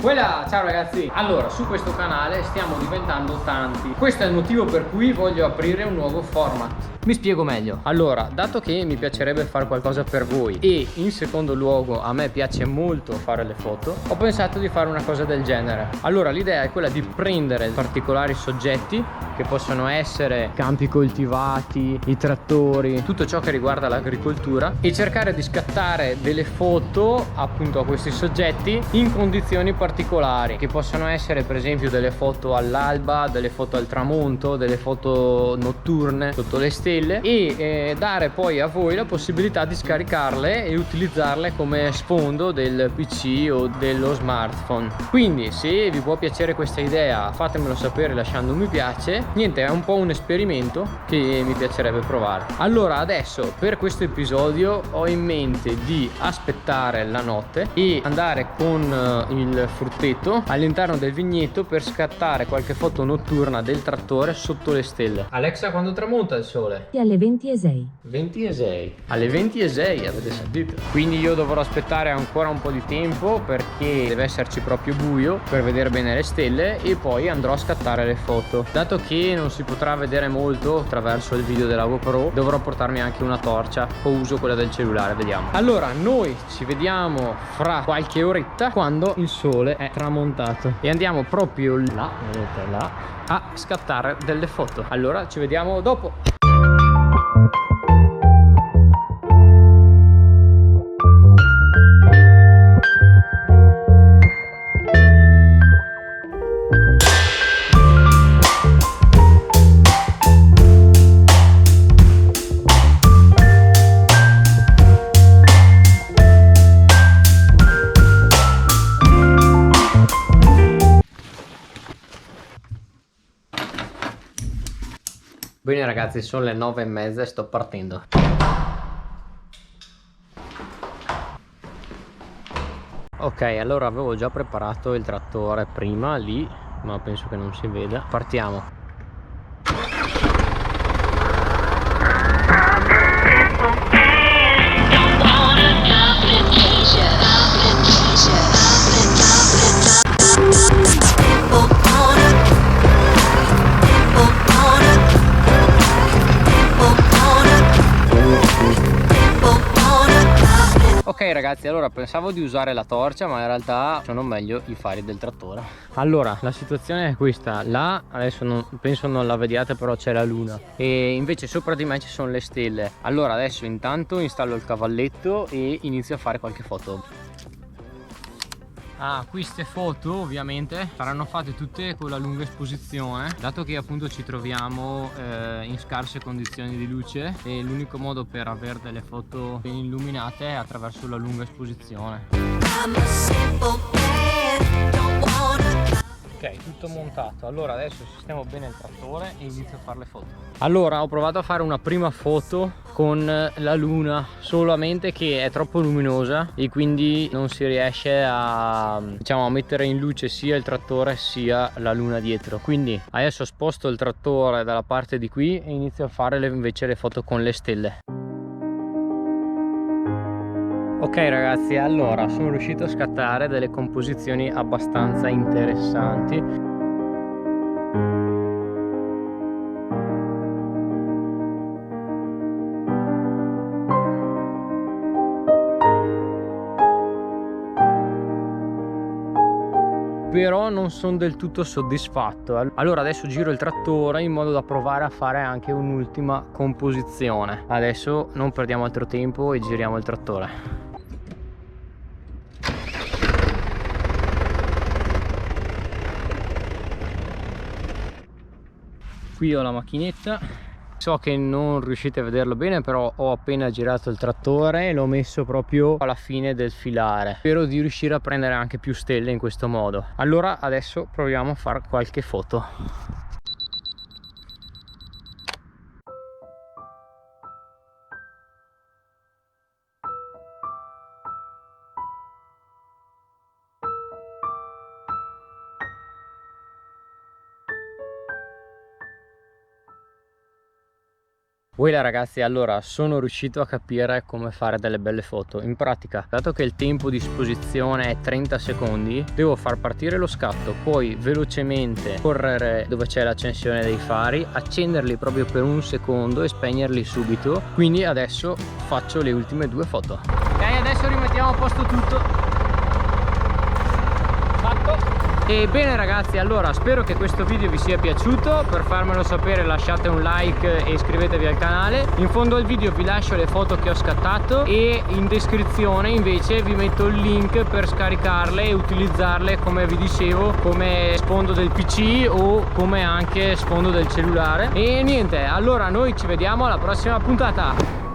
Voilà, ciao ragazzi! Allora, su questo canale stiamo diventando tanti. Questo è il motivo per cui voglio aprire un nuovo format. Mi spiego meglio. Allora, dato che mi piacerebbe fare qualcosa per voi e in secondo luogo a me piace molto fare le foto, ho pensato di fare una cosa del genere. Allora, l'idea è quella di prendere particolari soggetti che possono essere campi coltivati, i trattori, tutto ciò che riguarda l'agricoltura e cercare di scattare delle foto appunto a questi soggetti in condizioni particolari, che possono essere per esempio delle foto all'alba, delle foto al tramonto, delle foto notturne sotto le stelle e dare poi a voi la possibilità di scaricarle e utilizzarle come sfondo del PC o dello smartphone. Quindi se vi può piacere questa idea fatemelo sapere lasciando un mi piace. Niente, è un po' un esperimento che mi piacerebbe provare. Allora adesso per questo episodio ho in mente di aspettare la notte e andare con il frutteto all'interno del vigneto per scattare qualche foto notturna del trattore sotto le stelle. Alexa, quando tramonta il sole? Alle 20:06. 20:06. Alle 20:06 avete sentito? Quindi io dovrò aspettare ancora un po' di tempo perché deve esserci proprio buio per vedere bene le stelle e poi andrò a scattare le foto. Dato che non si potrà vedere molto attraverso il video della GoPro, dovrò portarmi anche una torcia o uso quella del cellulare, vediamo. Allora noi ci vediamo fra qualche oretta quando il sole è tramontato e andiamo proprio là, vedete là, a scattare delle foto. Allora ci vediamo dopo. Bene ragazzi, sono le 9:30 e sto partendo. Ok, allora avevo già preparato il trattore prima lì, ma penso che non si veda. Partiamo. Ok ragazzi, allora pensavo di usare la torcia, ma in realtà sono meglio i fari del trattore. Allora la situazione è questa: là adesso penso non la vediate, però c'è la luna e invece sopra di me ci sono le stelle. Allora adesso intanto installo il cavalletto e inizio a fare qualche foto. Queste foto ovviamente saranno fatte tutte con la lunga esposizione, dato che appunto ci troviamo in scarse condizioni di luce e l'unico modo per avere delle foto ben illuminate è attraverso la lunga esposizione. Ok, tutto montato. Allora adesso sistemo bene il trattore e inizio a fare le foto. Allora ho provato a fare una prima foto con la luna, solamente che è troppo luminosa e quindi non si riesce a, diciamo, a mettere in luce sia il trattore sia la luna dietro. Quindi adesso sposto il trattore dalla parte di qui e inizio a fare invece le foto con le stelle. Ok ragazzi, allora sono riuscito a scattare delle composizioni abbastanza interessanti. Però non sono del tutto soddisfatto. Allora adesso giro il trattore in modo da provare a fare anche un'ultima composizione. Adesso non perdiamo altro tempo e giriamo il trattore. Qui ho la macchinetta. So che non riuscite a vederlo bene, però ho appena girato il trattore e l'ho messo proprio alla fine del filare. Spero di riuscire a prendere anche più stelle in questo modo. Allora adesso proviamo a fare qualche foto. Voilà ragazzi, allora sono riuscito a capire come fare delle belle foto. In pratica, dato che il tempo di esposizione è 30 secondi, devo far partire lo scatto, poi velocemente correre dove c'è l'accensione dei fari, accenderli proprio per un secondo e spegnerli subito. Quindi adesso faccio le ultime 2 foto. Ok, adesso rimettiamo a posto tutto. Fatto. E bene ragazzi, allora spero che questo video vi sia piaciuto. Per farmelo sapere lasciate un like e iscrivetevi al canale. In fondo al video vi lascio le foto che ho scattato e in descrizione invece vi metto il link per scaricarle e utilizzarle, come vi dicevo, come sfondo del PC o come anche sfondo del cellulare. E niente, allora noi ci vediamo alla prossima puntata.